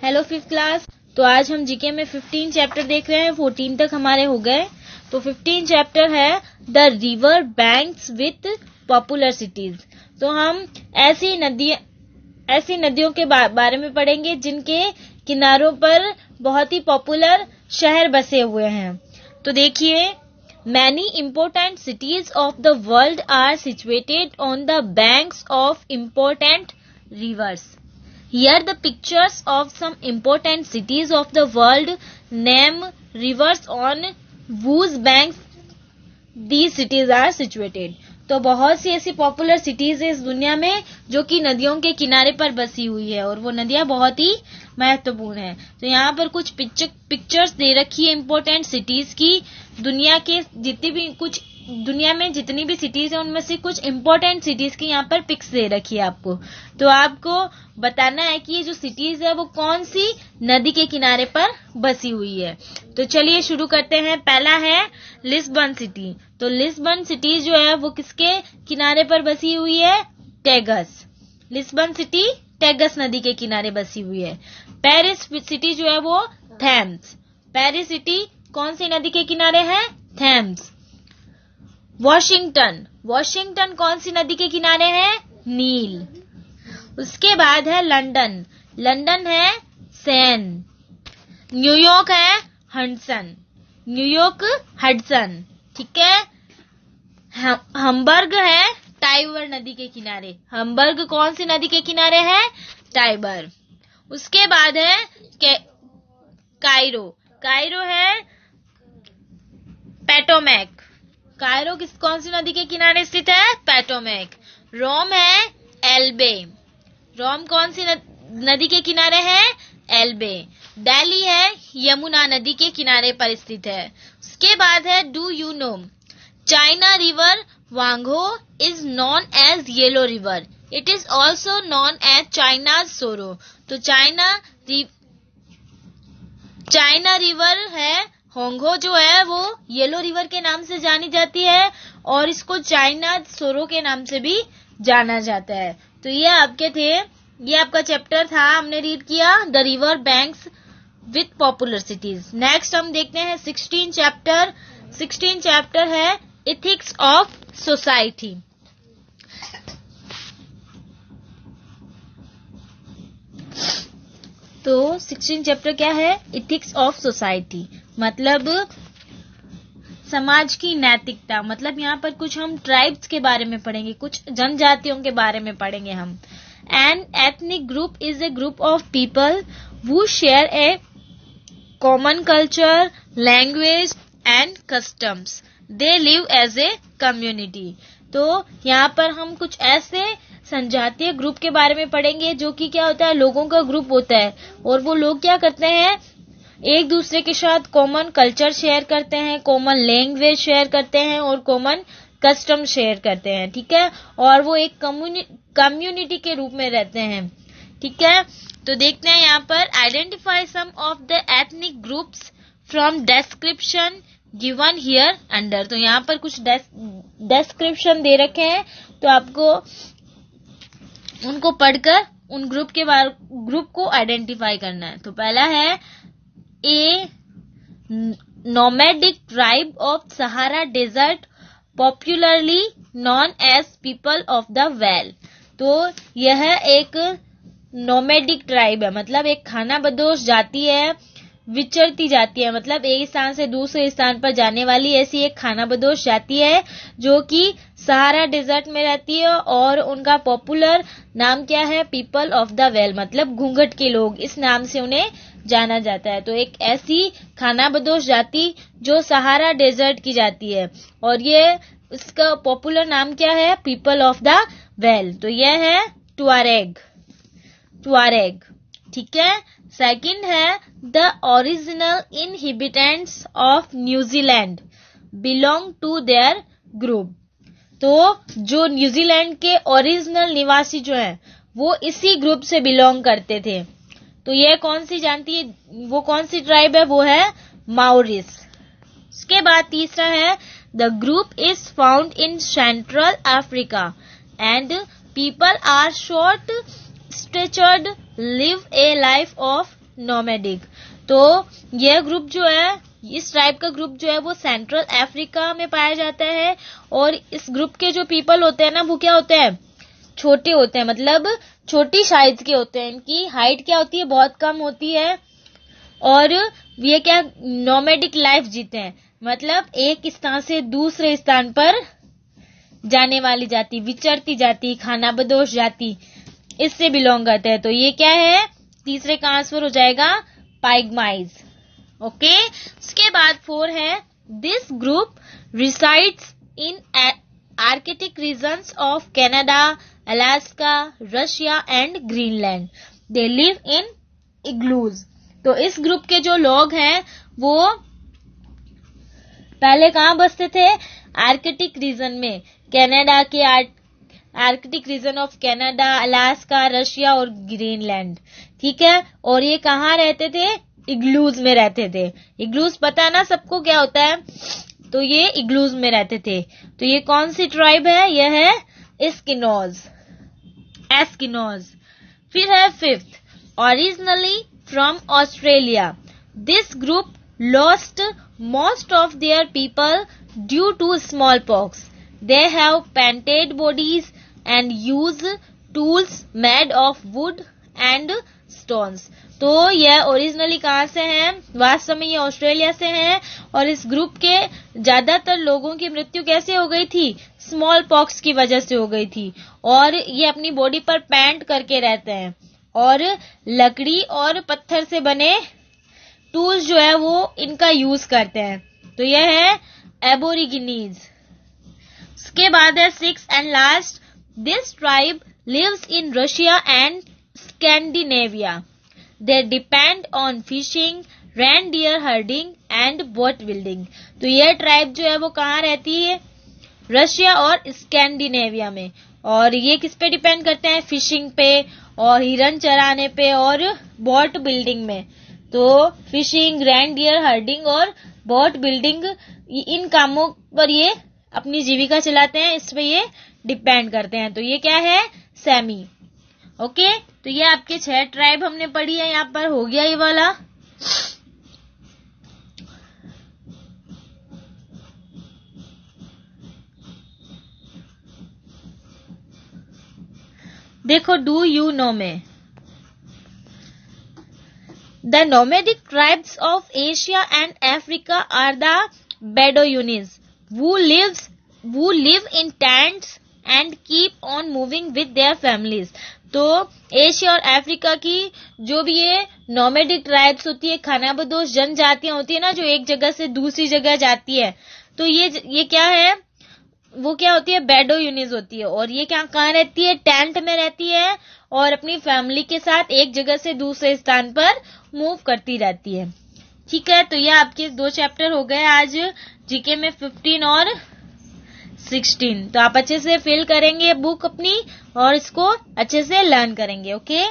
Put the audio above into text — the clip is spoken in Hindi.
Hello fifth class. तो आज हम जीके में 15 चैप्टर देख रहे हैं। 14 तक हमारे हो गए। तो 15 चैप्टर है the river banks with popular cities. तो हम ऐसी नदियों के बारे में पढ़ेंगे जिनके किनारों पर बहुत ही पॉपुलर शहर बसे हुए हैं। तो देखिए, many important cities of the world are situated on the banks of important rivers. Here the pictures of some important cities of the world. Name rivers on whose banks these cities are situated. तो बहुत सी ऐसी पॉपुलर सिटीज है इस दुनिया में जो कि नदियों के किनारे पर बसी हुई है और वो नदियां बहुत ही महत्वपूर्ण है। तो यहाँ पर कुछ पिक्चर्स दे रखी है इम्पोर्टेंट सिटीज की। दुनिया में जितनी भी सिटीज है उनमें से कुछ इम्पोर्टेंट सिटीज की यहाँ पर पिक्स दे रखी है आपको। तो आपको बताना है कि ये जो सिटीज है वो कौन सी नदी के किनारे पर बसी हुई है। तो चलिए शुरू करते हैं। पहला है लिस्बन सिटी। तो लिस्बन सिटी जो है वो किसके किनारे पर बसी हुई है? टेगस। लिस्बन सिटी टेगस नदी के किनारे बसी हुई है। पेरिस सिटी जो है वो थेम्स। पेरिस सिटी कौन सी नदी के किनारे है? थेम्स। वॉशिंगटन कौन सी नदी के किनारे है? नील। उसके बाद है लंदन है सेन। न्यूयॉर्क है हडसन। ठीक है। हम्बर्ग है टाइबर नदी के किनारे। हम्बर्ग कौन सी नदी के किनारे है? टाइबर। उसके बाद है कायरो है पेटोमैक। कायरो कौन सी नदी के किनारे स्थित है? पेटोमैक। रोम है एल्बे। रोम कौन सी नदी के किनारे है? एल्बे। दिल्ली है यमुना नदी के किनारे पर स्थित है। उसके बाद है do you know China river Huang He is known as yellow river. It is also known as China's sorrow. तो चाइना रिवर है होंगो जो है वो येलो रिवर के नाम से जानी जाती है और इसको चाइना सोरो के नाम से भी जाना जाता है। तो ये आपका चैप्टर था, हमने रीड किया the river banks with popular cities. Next हम देखते हैं 16 चैप्टर है इथिक्स ऑफ सोसाइटी। तो 16 चैप्टर क्या है? इथिक्स ऑफ सोसाइटी, मतलब समाज की नैतिकता। मतलब यहाँ पर कुछ हम ट्राइब्स के बारे में पढ़ेंगे, कुछ जनजातियों के बारे में पढ़ेंगे हम। An ethnic group is a group of people who share a common culture, language and customs. They live as a community. तो यहाँ पर हम कुछ ऐसे संजातीय ग्रुप के बारे में पढ़ेंगे जो कि क्या होता है? लोगों का ग्रुप होता है और वो लोग क्या करते हैं? एक दूसरे के साथ कॉमन कल्चर शेयर करते हैं, कॉमन लैंग्वेज शेयर करते हैं और कॉमन कस्टम शेयर करते हैं। ठीक है। और वो एक कम्युनिटी के रूप में रहते हैं। ठीक है। तो देखते हैं यहाँ पर identify some of the ethnic groups from description given here under. तो यहाँ पर कुछ डिस्क्रिप्शन दे रखे हैं, तो आपको उनको पढ़कर उन ग्रुप को आइडेंटिफाई करना है। तो पहला है a nomadic tribe of Sahara desert popularly known as people of the well. तो यह एक नोमैडिक ट्राइब है, मतलब एक खानाबदोश जाति है, विचरती जाती है, मतलब एक स्थान से दूसरे स्थान पर जाने वाली ऐसी एक खानाबदोश जाति है जो कि सहारा डेजर्ट में रहती है और उनका पॉपुलर नाम क्या है? पीपल ऑफ द वेल, मतलब घूंघट के लोग, इस नाम से उन्हें जाना जाता है। तो एक ऐसी खानाबदोश जाति जो सहारा डेजर्ट की जाती है और ये इसका पॉपुलर नाम क्या है? People of the well. तो यह है टुआरेग। ठीक है। सेकंड है the original inhabitants of New Zealand belong to their group. तो जो न्यूजीलैंड के ओरिजिनल निवासी जो हैं वो इसी ग्रुप से बिलोंग करते थे। तो ये कौन सी ट्राइब है? वो है माओरिस। उसके बाद तीसरा है the group is found in central Africa and people are short statured, live a life of nomadic. तो यह ग्रुप जो है, इस ट्राइब का ग्रुप जो है वो सेंट्रल अफ्रीका में पाया जाता है। और इस ग्रुप के जो पीपल होते हैं ना, वो क्या होते हैं, छोटे होते हैं, मतलब छोटी साइज के होते हैं। इनकी हाइट क्या होती है, बहुत कम होती है। और ये क्या, नोमैडिक लाइफ जीते हैं, मतलब एक स्थान से दूसरे स्थान पर जाने वाली जाति, विचरती जाति, खानाबदोश जाति, इससे बिलोंग करते हैं। तो ये क्या है, तीसरे का आंसर हो जाएगा पाइगमाइज। ओके, उसके बाद 4 है, this group resides in Arctic regions of Canada, Alaska, Russia and Greenland. They live in igloos. तो इस ग्रुप के जो लोग हैं वो पहले कहाँ बसते थे, आर्कटिक रीजन में, कनाडा के Arctic region of Canada, Alaska, Russia और ग्रीनलैंड। ठीक है, और ये कहाँ रहते थे, इग्लूज में रहते थे। इग्लूज पता है ना सबको क्या होता है, तो ये इग्लूज में रहते थे। तो ये कौन सी ट्राइब है, यह है एस्किमोज। फिर है 5th, originally from Australia. This group lost most of their people due to smallpox. They have painted bodies and use tools made of wood and stones. तो यह ओरिजिनली कहाँ से हैं, वास्तव में ये ऑस्ट्रेलिया से हैं। और इस ग्रुप के ज्यादातर लोगों की मृत्यु कैसे हो गई थी, स्मॉल पॉक्स की वजह से हो गई थी। और ये अपनी बॉडी पर पेंट करके रहते हैं और लकड़ी और पत्थर से बने टूल्स जो है वो इनका यूज करते हैं। तो यह है एबोरिजिनीज। उसके बाद है 6th and last, this tribe lives in Russia and Scandinavia. They depend on fishing, reindeer herding and boat building. तो यह ट्राइब जो है वो कहाँ रहती है, रशिया और स्कैंडिनेविया में। और ये किस पे डिपेंड करते हैं, फिशिंग पे और हिरन चराने पे और बोट बिल्डिंग में। तो फिशिंग, रेनडियर हर्डिंग और बोट बिल्डिंग, इन कामों पर ये अपनी जीविका चलाते हैं, इस पे ये डिपेंड करते हैं। तो ये क्या है, सैमी। ओके, तो ये आपके 6 ट्राइब हमने पढ़ी है, यहाँ पर हो गया ये वाला। देखो, डू यू नो में, the nomadic tribes of Asia and Africa are the Bedouins who live in tents and keep on moving with their families. तो एशिया और अफ्रीका की जो भी ये नोमैडिक ट्राइब्स होती है, खानाबदोश जनजातियां होती है ना, जो एक जगह से दूसरी जगह जाती है, तो ये क्या है, वो क्या होती है, बेडोयूनिज होती है। और ये क्या कहाँ रहती है, टेंट में रहती है और अपनी फैमिली के साथ एक जगह से दूसरे स्थान पर मूव करती रहती है। ठीक है, तो ये आपके 2 चैप्टर हो गए आज जीके में, 15 और 16। तो आप अच्छे से फिल करेंगे बुक अपनी और इसको अच्छे से लर्न करेंगे। ओके।